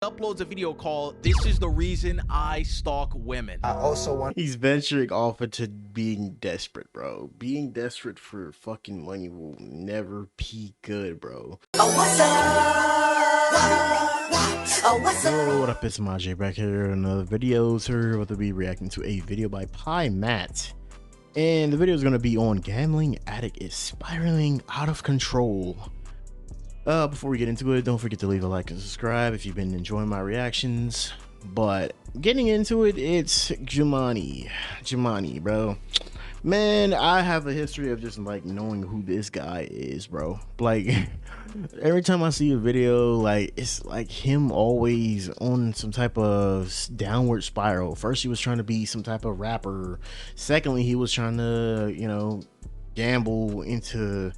uploads a video called "This is the reason I stalk women." I also want. He's venturing off into being desperate, bro. Being desperate for fucking money will never be good, bro. Oh, what's up? Oh, what's up? What up, it's Maj back here in another video. So we're about to be reacting to a video by Pie Matt. And the video is going to be on gambling addict is spiraling out of control. Before we get into it, don't forget to leave a like and subscribe if you've been enjoying my reactions. But getting into it, it's Jamani, bro. Man, I have a history of just like knowing who this guy is, bro. Like every time I see a video, like it's like him always on some type of downward spiral. First he was trying to be some type of rapper. Secondly, he was trying to, you know, gamble into,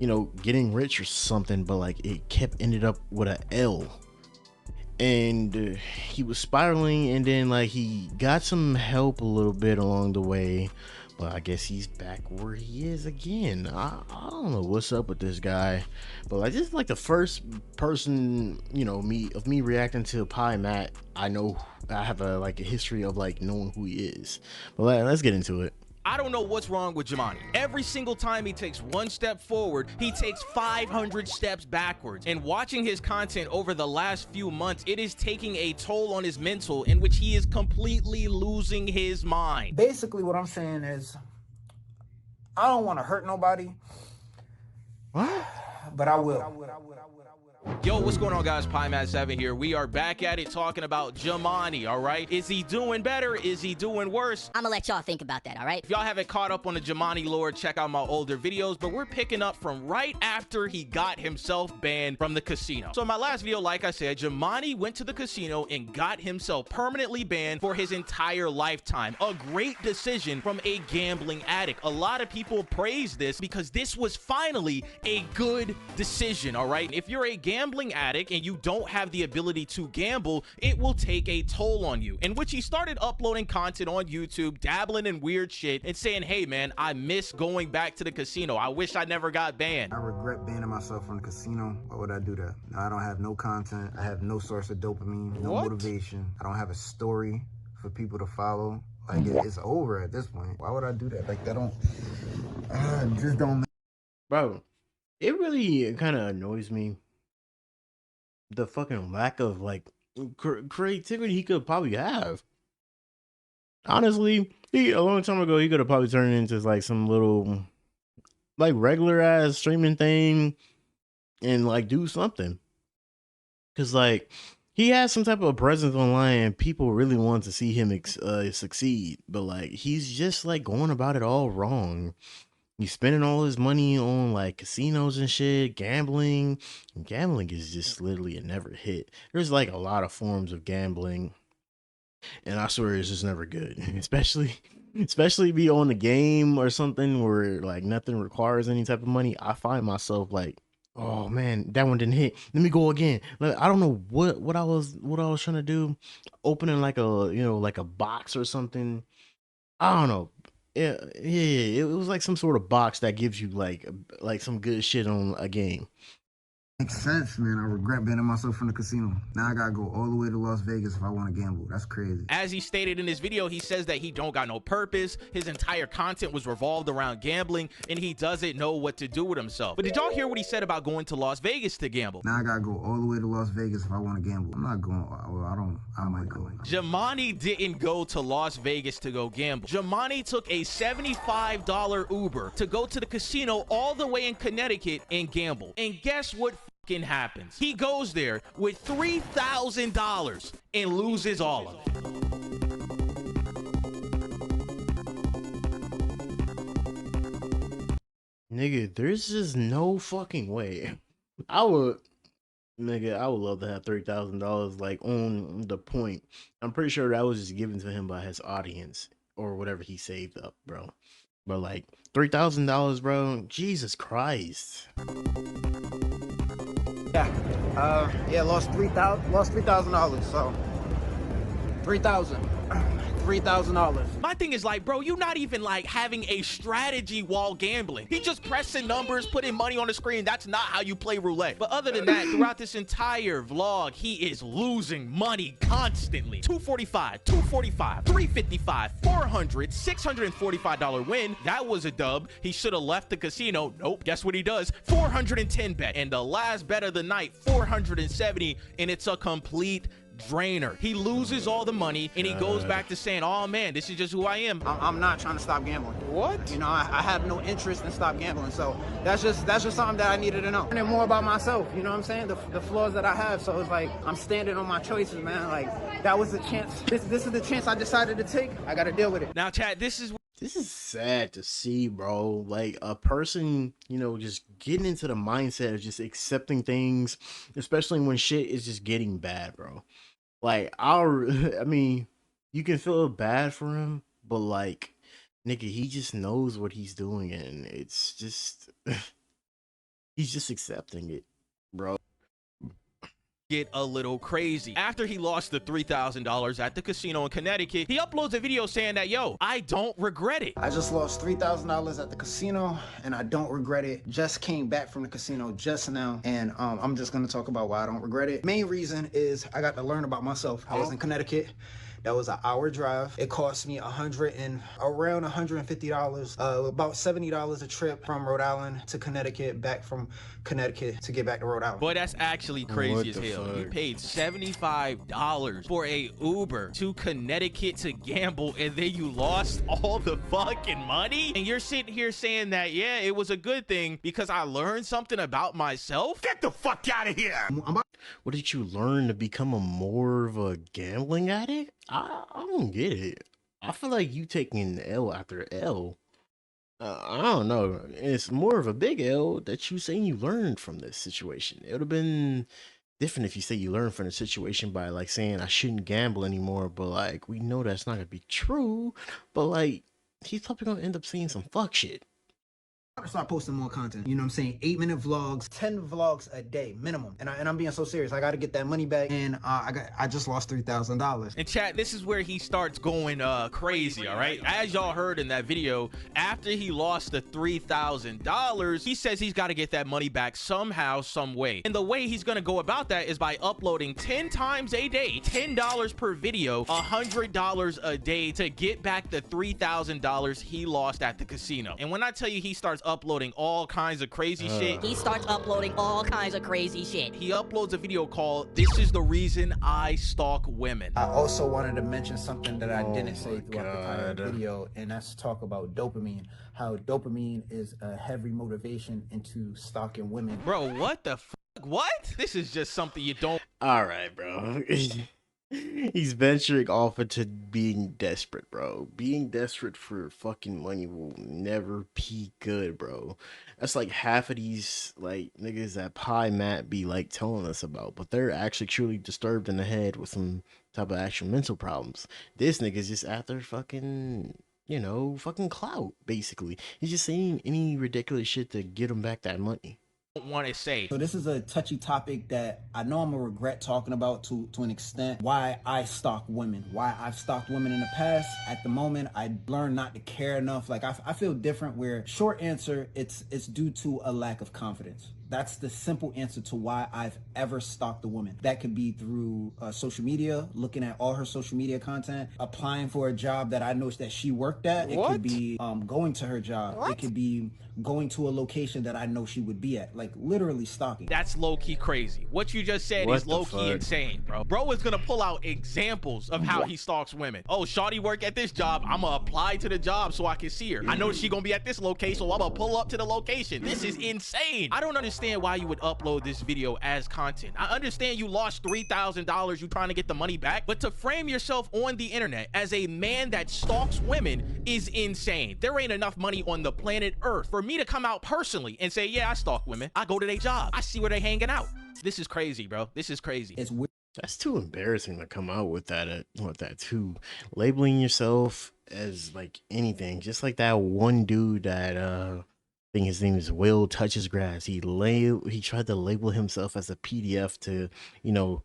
you know, getting rich or something, but like it kept ended up with a L. And he was spiraling, and then like he got some help a little bit along the way, but I guess he's back where he is again. I don't know what's up with this guy, but like this is like the first person, you know, me reacting to Pie Matt. I know I have a history of like knowing who he is, but let's get into it. I don't know what's wrong with Jamani. Every single time he takes one step forward, he takes 500 steps backwards. And watching his content over the last few months, it is taking a toll on his mental, in which he is completely losing his mind. Basically, what I'm saying is, I don't want to hurt nobody. What? But I will. Yo, what's going on, guys? Pie Matt 7 here. We are back at it talking about Jamani, all right? Is he doing better? Is he doing worse? I'm gonna let y'all think about that, all right? If y'all haven't caught up on the Jamani lore, check out my older videos, but we're picking up from right after he got himself banned from the casino. So in my last video, like I said, Jamani went to the casino and got himself permanently banned for his entire lifetime. A great decision from a gambling addict. A lot of people praise this because this was finally a good decision, all right? If you're a gambling addict and you don't have the ability to gamble, it will take a toll on you. In which he started uploading content on YouTube, dabbling in weird shit and saying, hey man, I miss going back to the casino. I wish I never got banned. I regret banning myself from the casino. Why would I do that? Now I don't have no content. I have no source of dopamine, no motivation. I don't have a story for people to follow. Like it's over at this point. Why would I do that? Like that don't just don't. Bro, it really kind of annoys me, the fucking lack of like creativity he could probably have. Honestly, a long time ago he could have probably turned into like some little like regular ass streaming thing and like do something, because like he has some type of presence online and people really want to see him succeed, but like he's just like going about it all wrong. He's spending all his money on like casinos and shit, gambling. And gambling is just literally a never hit. There's like a lot of forms of gambling, and I swear it's just never good. Especially be on a game or something where like nothing requires any type of money. I find myself like, oh man, that one didn't hit. Let me go again. Like, I don't know what I was trying to do. Opening like a, you know, like a box or something. I don't know. Yeah, it was like some sort of box that gives you like some good shit on a game. Makes sense, man. I regret banning myself from the casino. Now I gotta go all the way to Las Vegas if I want to gamble. That's crazy. As he stated in his video, he says that he don't got no purpose. His entire content was revolved around gambling, and he doesn't know what to do with himself. But did y'all hear what he said about going to Las Vegas to gamble? Now I gotta go all the way to Las Vegas if I want to gamble. I'm not going. Well, I might go. Jamani didn't go to Las Vegas to go gamble. Jamani took a $75 Uber to go to the casino all the way in Connecticut and gamble. And guess what fucking happens? He goes there with $3,000 and loses all of it. Nigga, there's just no fucking way. I would love to have $3,000 like on the point. I'm pretty sure that was just given to him by his audience or whatever he saved up, bro. But like $3,000, bro, Jesus Christ. Yeah, lost $3,000. So 3,000. $3,000. My thing is like, bro, you not even like having a strategy while gambling. He just pressing numbers, putting money on the screen. That's not how you play roulette. But other than that, throughout this entire vlog, he is losing money constantly. 245, 245, 355, 400, $645 win. That was a dub. He should have left the casino. Nope. Guess what he does? 410 bet. And the last bet of the night, 470, and it's a complete drainer. He loses all the money and he goes back to saying, oh man, this is just who I am. I'm not trying to stop gambling. What? You know, I have no interest in stop gambling. So that's just something that I needed to know. Learning more about myself, you know what I'm saying? The flaws that I have. So it's like, I'm standing on my choices, man. Like, that was the chance. This is the chance I decided to take. I got to deal with it. Now, chat, this is sad to see, bro. Like a person, you know, just getting into the mindset of just accepting things, especially when shit is just getting bad, bro. Like, I mean, you can feel bad for him, but like, nigga, he just knows what he's doing, and it's just, he's just accepting it, bro. get a little crazy. After he lost the $3,000 at the casino in Connecticut, he uploads a video saying that, yo, I don't regret it. I just lost $3,000 at the casino and I don't regret it. Just came back from the casino just now, and I'm just gonna talk about why I don't regret it. Main reason is I got to learn about myself. I was in Connecticut. That was an hour drive. It cost me around $150, about $70 a trip from Rhode Island to Connecticut, back from Connecticut to get back to Rhode Island. Boy, that's actually crazy as hell. fuck? You paid $75 for a Uber to Connecticut to gamble, and then you lost all the fucking money? And you're sitting here saying that, yeah, it was a good thing because I learned something about myself? Get the fuck out of here! What did you learn to become a more of a gambling addict? I don't get it. I feel like you taking L after L. I don't know. It's more of a big L that you saying you learned from this situation. It would have been different if you say you learned from the situation by like saying I shouldn't gamble anymore, but like we know that's not gonna be true. But like he's probably gonna end up saying some fuck shit. I'm gonna start posting more content. You know what I'm saying? 8-minute vlogs, 10 vlogs a day minimum. And I'm being so serious. I got to get that money back, and I just lost $3,000. And chat, this is where he starts going crazy, all right? As y'all heard in that video, after he lost the $3,000, he says he's got to get that money back somehow, some way. And the way he's going to go about that is by uploading 10 times a day, $10 per video, $100 a day to get back the $3,000 he lost at the casino. And when I tell you he starts uploading all kinds of crazy shit, he starts uploading all kinds of crazy shit. He uploads a video called "This is the reason I stalk women." I also wanted to mention something that I didn't say throughout the entire video, and that's talk about dopamine. How dopamine is a heavy motivation into stalking women. Bro, what the fuck? What? This is just something you don't. All right, bro. He's venturing off into being desperate, bro. Being desperate for fucking money will never be good, bro. That's like half of these like niggas that Pie Matt be like telling us about, but they're actually truly disturbed in the head with some type of actual mental problems. This nigga's just after fucking, you know, fucking clout, basically. He's just saying any ridiculous shit to get him back that money. Want to say. So this is a touchy topic that I know I'm gonna regret talking about to an extent. Why I stalk women, why I've stalked women in the past. At the moment, I learned not to care enough. Like I feel different. Where short answer, it's due to a lack of confidence. That's the simple answer to why I've ever stalked a woman. That could be through social media, looking at all her social media content, applying for a job that I know that she worked at. It could be going to her job. It could be going to a location that I know she would be at. Like literally stalking. That's low-key crazy. What you just said is low-key insane, bro. Bro is gonna pull out examples of how he stalks women. Oh, shawty work at this job. I'm gonna apply to the job so I can see her. I know she gonna be at this location, so I'm gonna pull up to the location. This is insane. I don't understand why you would upload this video as content. I understand you lost $3,000, you trying to get the money back, but to frame yourself on the internet as a man that stalks women is insane. There ain't enough money on the planet Earth for me to come out personally and say, yeah, I stalk women. I go to their job. I see where they hanging out. This is crazy, bro. This is crazy. It's weird. That's too embarrassing to come out with that too. Labeling yourself as like anything, just like that one dude that think his name is Will Touches Grass. He tried to label himself as a PDF to,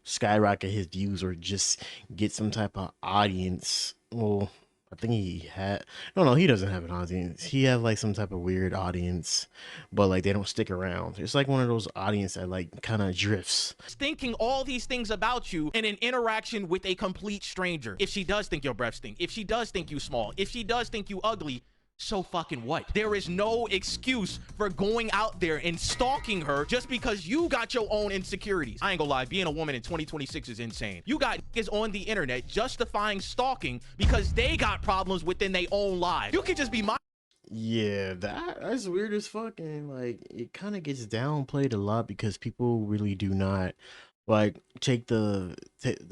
skyrocket his views or just get some type of audience. Well, I think he had no, he doesn't have an audience. He have like some type of weird audience, but like they don't stick around. It's like one of those audience that like kind of drifts. Thinking all these things about you in an interaction with a complete stranger. If she does think your breath stink, if she does think you small, if she does think you ugly, so fucking what? There is no excuse for going out there and stalking her just because you got your own insecurities. I ain't gonna lie, being a woman in 2026 is insane. You got niggas on the internet justifying stalking because they got problems within their own lives. You could just be my Yeah, that's weird as fuck, and like it kind of gets downplayed a lot because people really do not like take the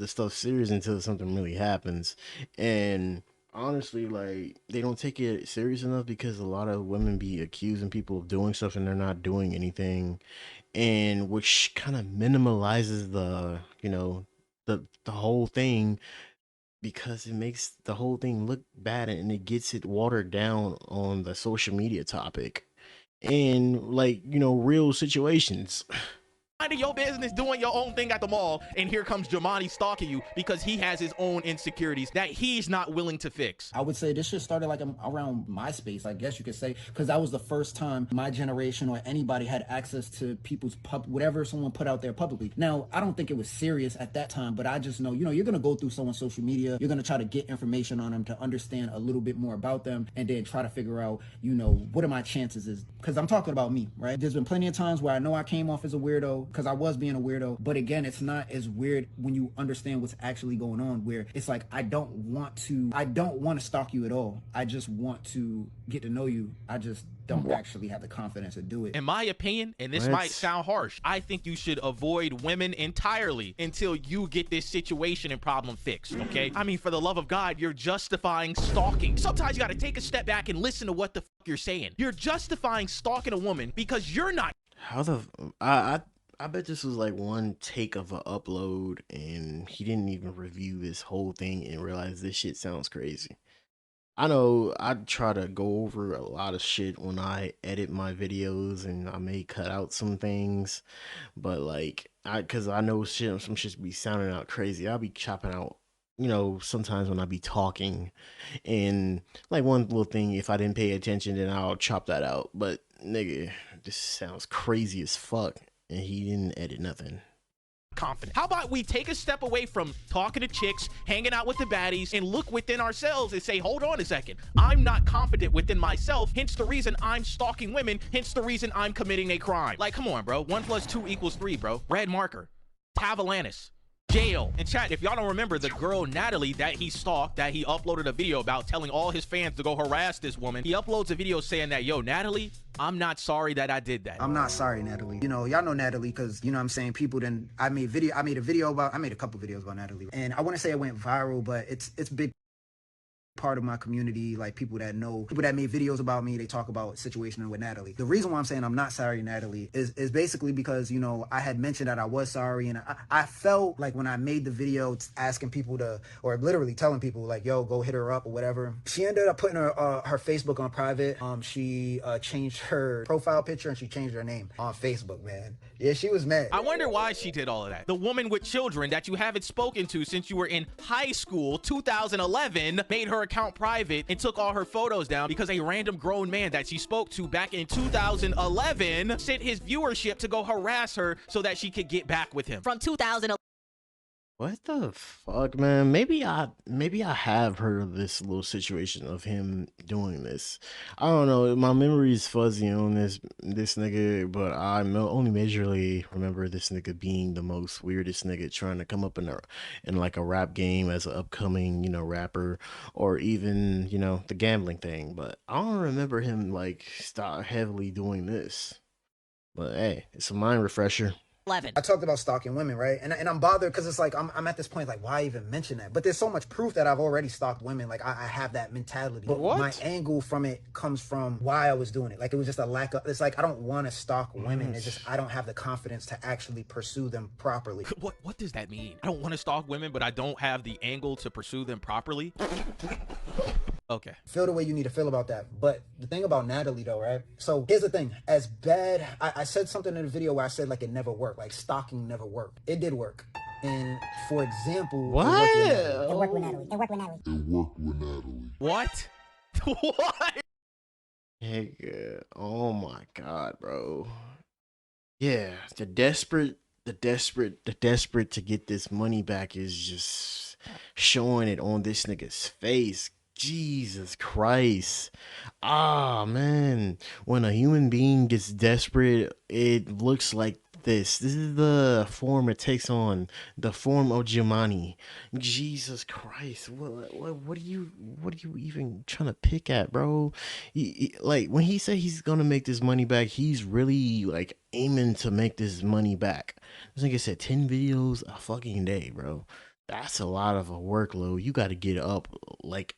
stuff serious until something really happens. And honestly, like they don't take it serious enough because a lot of women be accusing people of doing stuff and they're not doing anything, and which kind of minimalizes the whole thing because it makes the whole thing look bad and it gets it watered down on the social media topic and like real situations. minding your business, doing your own thing at the mall, and here comes Jamani stalking you because he has his own insecurities that he's not willing to fix. I would say this shit started like around MySpace, I guess you could say, because that was the first time my generation or anybody had access to people's whatever someone put out there publicly. Now, I don't think it was serious at that time, but I just know, you're going to go through someone's social media, you're going to try to get information on them to understand a little bit more about them, and then try to figure out, what are my chances is, because I'm talking about me, right? There's been plenty of times where I know I came off as a weirdo, because I was being a weirdo, but again, it's not as weird when you understand what's actually going on, where it's like, I don't want to stalk you at all. I just want to get to know you. I just don't actually have the confidence to do it. In my opinion, and this might sound harsh, I think you should avoid women entirely until you get this situation and problem fixed, okay? I mean, for the love of God, you're justifying stalking. Sometimes you gotta take a step back and listen to what the fuck you're saying. You're justifying stalking a woman because you're not. How the I bet this was like one take of an upload and he didn't even review this whole thing and realize this shit sounds crazy. I know I try to go over a lot of shit when I edit my videos and I may cut out some things, but like cause I know some shit be sounding out crazy. I'll be chopping out, sometimes when I be talking and like one little thing, if I didn't pay attention, then I'll chop that out. But nigga, this sounds crazy as fuck. And he didn't edit nothing. Confident. How about we take a step away from talking to chicks, hanging out with the baddies, and look within ourselves and say, hold on a second, I'm not confident within myself, hence the reason I'm stalking women, hence the reason I'm committing a crime. Like, come on, bro. 1 + 2 = 3, bro. Red marker. Tavalanis. Jail. And chat, if y'all don't remember the girl Natalie that he stalked, that he uploaded a video about telling all his fans to go harass this woman, he uploads a video saying that, yo, Natalie, I'm not sorry that I did that. I'm not sorry, Natalie. Y'all know Natalie because, I'm saying, people then, I made a couple videos about Natalie. And I want to say it went viral, but it's big part of my community, like people that made videos about me, they talk about situation with Natalie. The reason why I'm saying I'm not sorry, Natalie, is basically because, I had mentioned that I was sorry, and I felt like when I made the video asking people to, or literally telling people like, yo, go hit her up or whatever, she ended up putting her Facebook on private. She changed her profile picture and she changed her name on Facebook, man. Yeah, she was mad. I wonder why she did all of that. The woman with children that you haven't spoken to since you were in high school, 2011, made her account private and took all her photos down because a random grown man that she spoke to back in 2011 sent his viewership to go harass her so that she could get back with him. From 2011. What the fuck, man? Maybe I have heard of this little situation of him doing this. I don't know. My memory is fuzzy on this nigga, but I only majorly remember this nigga being the most weirdest nigga trying to come up in like a rap game as an upcoming, rapper, or even, the gambling thing. But I don't remember him like start heavily doing this. But hey, it's a mind refresher. I talked about stalking women, right? And I'm bothered because it's like, I'm at this point, like, why even mention that? But there's so much proof that I've already stalked women. Like, I have that mentality. But my angle from it comes from why I was doing it. Like, it was just a lack of, it's like, I don't want to stalk women. It's just, I don't have the confidence to actually pursue them properly. What does that mean? I don't want to stalk women, but I don't have the angle to pursue them properly? Okay. Feel the way you need to feel about that. But the thing about Natalie though, right? So here's the thing. As bad, I said something in the video where I said like it never worked, like stalking never worked. It did work. And for example, What? It worked with Natalie. It worked with Natalie. It worked with Natalie. What? What? Nigga, oh my god, bro. Yeah, the desperate to get this money back is just showing it on this nigga's face. Jesus Christ. Ah, man. When a human being gets desperate, it looks like this. This is the form it takes on, the form of Jamani. Jesus Christ. What are you even trying to pick at, bro? Like when he said he's gonna make this money back, he's really like aiming to make this money back. This nigga said 10 videos a fucking day, bro. That's a lot of a workload. You got to get up like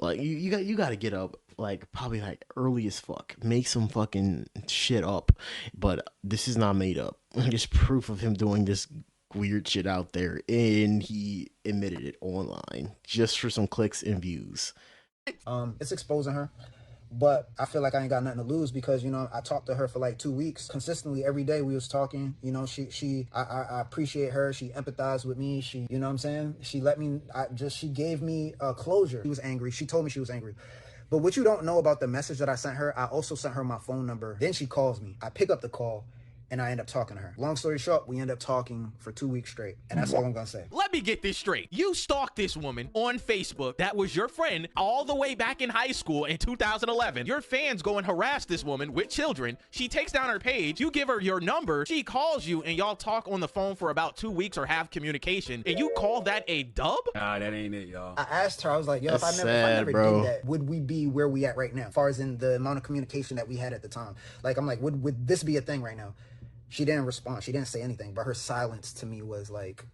you got to get up like probably like early as fuck, make some fucking shit up. But this is not made up. There's proof of him doing this weird shit out there, and he admitted it online just for some clicks and views. It's exposing her. But I feel like I ain't got nothing to lose because, you know, I talked to her for like 2 weeks. Consistently every day we was talking. You know, I appreciate her. She empathized with me. She, you know what I'm saying? She let me, she gave me closure. She was angry. She told me she was angry. But what you don't know about the message that I sent her, I also sent her my phone number. Then she calls me. I pick up the call and I end up talking to her. Long story short, we end up talking for 2 weeks straight. And that's all I'm gonna say. Let me get this straight. You stalked this woman on Facebook that was your friend all the way back in high school in 2011. Your fans go and harass this woman with children. She takes down her page. You give her your number. She calls you and y'all talk on the phone for about 2 weeks or have communication. And you call that a dub? Nah, that ain't it, y'all. I asked her, I was like, yo, if I never did that, would we be where we at right now? As far as in the amount of communication that we had at the time. Like, I'm like, would this be a thing right now? She didn't respond. She didn't say anything, but her silence to me was like,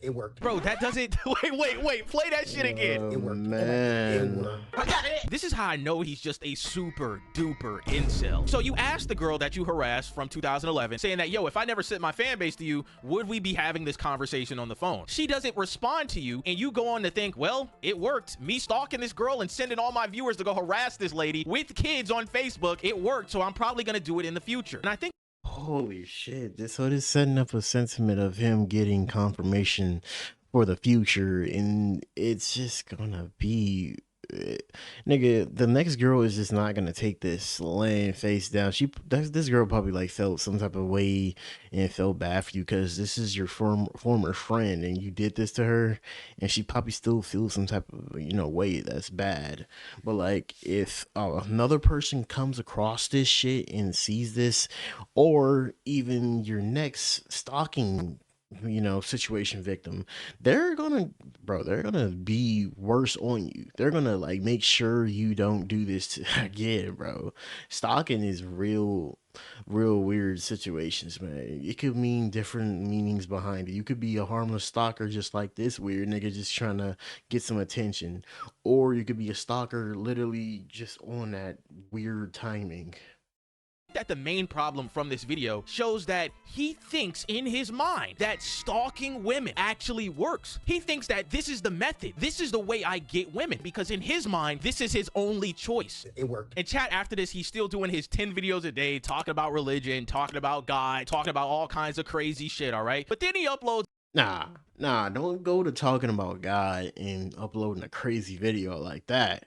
it worked. Bro, that doesn't, wait, play that shit again. It worked. Man. It worked. This is how I know he's just a super duper incel. So you asked the girl that you harassed from 2011, saying that, yo, if I never sent my fan base to you, would we be having this conversation on the phone? She doesn't respond to you, and you go on to think, well, it worked. Me stalking this girl and sending all my viewers to go harass this lady with kids on Facebook, it worked, so I'm probably gonna do it in the future. And I think Holy shit. So this setting up a sentiment of him getting confirmation for the future, and it's just gonna be nigga, the next girl is just not gonna take this laying face down. This girl probably like felt some type of way and felt bad for you because this is your former friend and you did this to her, and she probably still feels some type of, you know, way that's bad. But like if another person comes across this shit and sees this, or even your next stalking, you know, situation victim, they're gonna be worse on you. They're gonna like make sure you don't do this again, bro. Stalking is real weird situations, man. It could mean different meanings behind it. You could be a harmless stalker just like this weird nigga just trying to get some attention, or you could be a stalker literally just on that weird timing. that the main problem from this video shows that he thinks in his mind that stalking women actually works. He thinks that this is the method. This is the way I get women, because in his mind, this is his only choice. It worked. And chat, after this, he's still doing his 10 videos a day, talking about religion, talking about God, talking about all kinds of crazy shit, all right? But then he uploads Nah, don't go to talking about God and uploading a crazy video like that.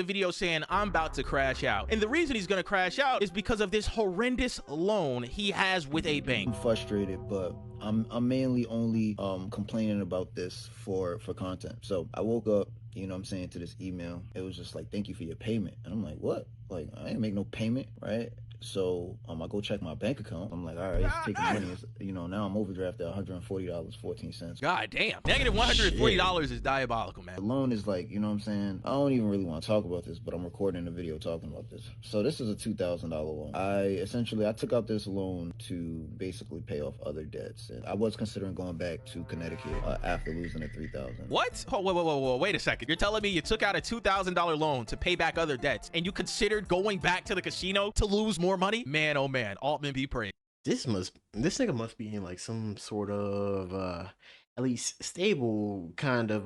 a video saying, I'm about to crash out. And the reason he's gonna crash out is because of this horrendous loan he has with a bank. I'm frustrated, but I'm mainly only complaining about this for content. So I woke up, you know what I'm saying, to this email. It was just like, thank you for your payment. And I'm like, what? Like, I ain't make no payment, right? So I go check my bank account. I'm like, all right, it's taking money. It's, you know, now I'm overdrafted $140.14. God damn. Negative $140 is diabolical, man. The loan is like, you know what I'm saying? I don't even really want to talk about this, but I'm recording a video talking about this. So this is a $2,000 loan. I took out this loan to basically pay off other debts. And I was considering going back to Connecticut after losing the $3,000. What? Oh, whoa, wait a second. You're telling me you took out a $2,000 loan to pay back other debts, and you considered going back to the casino to lose more money? Man, oh man, Altman be praised. This nigga must be in like some sort of at least stable kind of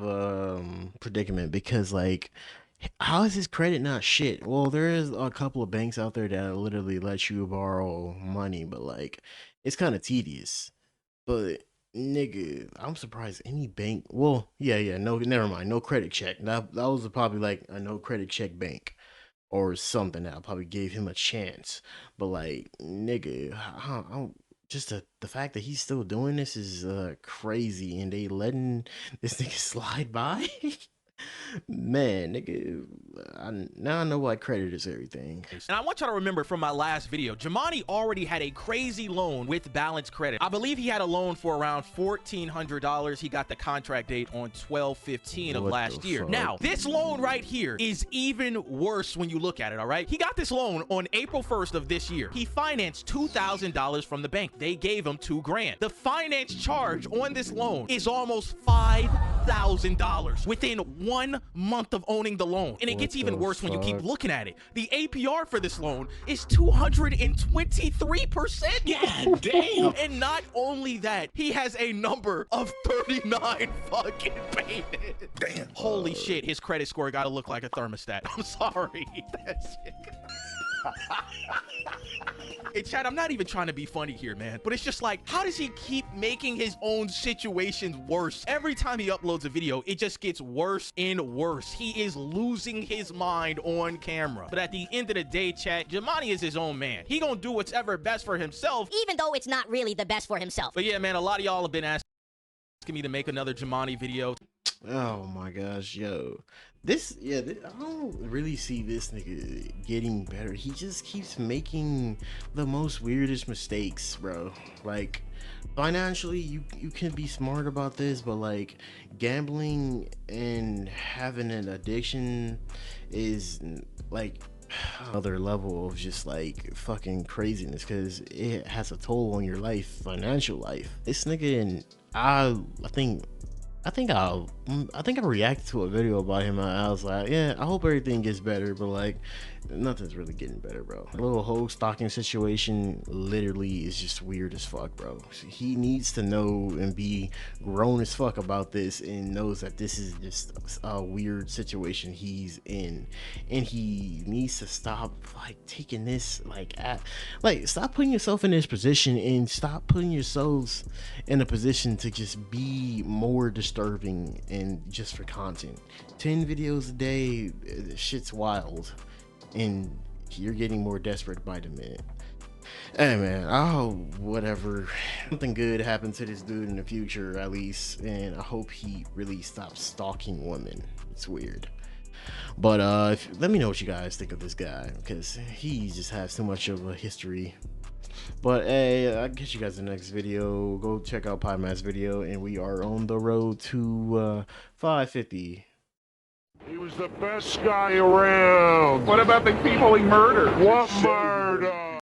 predicament, because like, how is his credit not shit? Well, there is a couple of banks out there that literally let you borrow money, but like, it's kind of tedious. But nigga, I'm surprised any bank. Well, yeah, no, never mind, no credit check. That was probably like a no credit check bank or something that probably gave him a chance. But like, nigga, just the fact that he's still doing this is crazy, and they letting this nigga slide by. Man, nigga, now I know why credit is everything. And I want y'all to remember from my last video, Jamani already had a crazy loan with Balance Credit. I believe he had a loan for around $1,400. He got the contract date on 12/15 of last year. Now, this loan right here is even worse when you look at it, all right? He got this loan on April 1st of this year. He financed $2,000 from the bank. They gave him $2 grand. The finance charge on this loan is almost $5,000 within 1 month of owning the loan. And it gets even worse when you keep looking at it. The APR for this loan is 223%. Yeah, damn. And not only that, he has a number of 39 fucking payments. Damn. Holy shit, his credit score gotta look like a thermostat. I'm sorry. That's it. Hey, Chad, I'm not even trying to be funny here, man, but it's just like, how does he keep making his own situations worse? Every time he uploads a video, it just gets worse and worse. He is losing his mind on camera. But at the end of the day, chat, Jamani is his own man. He gonna do what's ever best for himself, Even though it's not really the best for himself. But yeah, man, a lot of y'all have been asking me to make another Jamani video. Oh my gosh, yo. I don't really see this nigga getting better. He just keeps making the most weirdest mistakes, bro. Like, financially, you can be smart about this, but like, gambling and having an addiction is like another level of just like fucking craziness, because it has a toll on your life, financial life. This nigga, and I think I reacted to a video about him. I was like, yeah, I hope everything gets better, but like, nothing's really getting better, bro. The little hoe stalking situation literally is just weird as fuck, bro. He needs to know and be grown as fuck about this, and knows that this is just a weird situation he's in, and he needs to stop like taking this stop putting yourself in this position, and stop putting yourselves in a position to just be more disturbing and just for content. 10 videos a day, shit's wild, and you're getting more desperate by the minute. Hey man, I hope whatever, something good happens to this dude in the future at least, and I hope he really stops stalking women. It's weird. But let me know what you guys think of this guy, because he just has too much of a history. But hey, I'll catch you guys in the next video. Go check out Pie Matt's video, and we are on the road to 550. He was the best guy around. What about the people he murdered? What murder?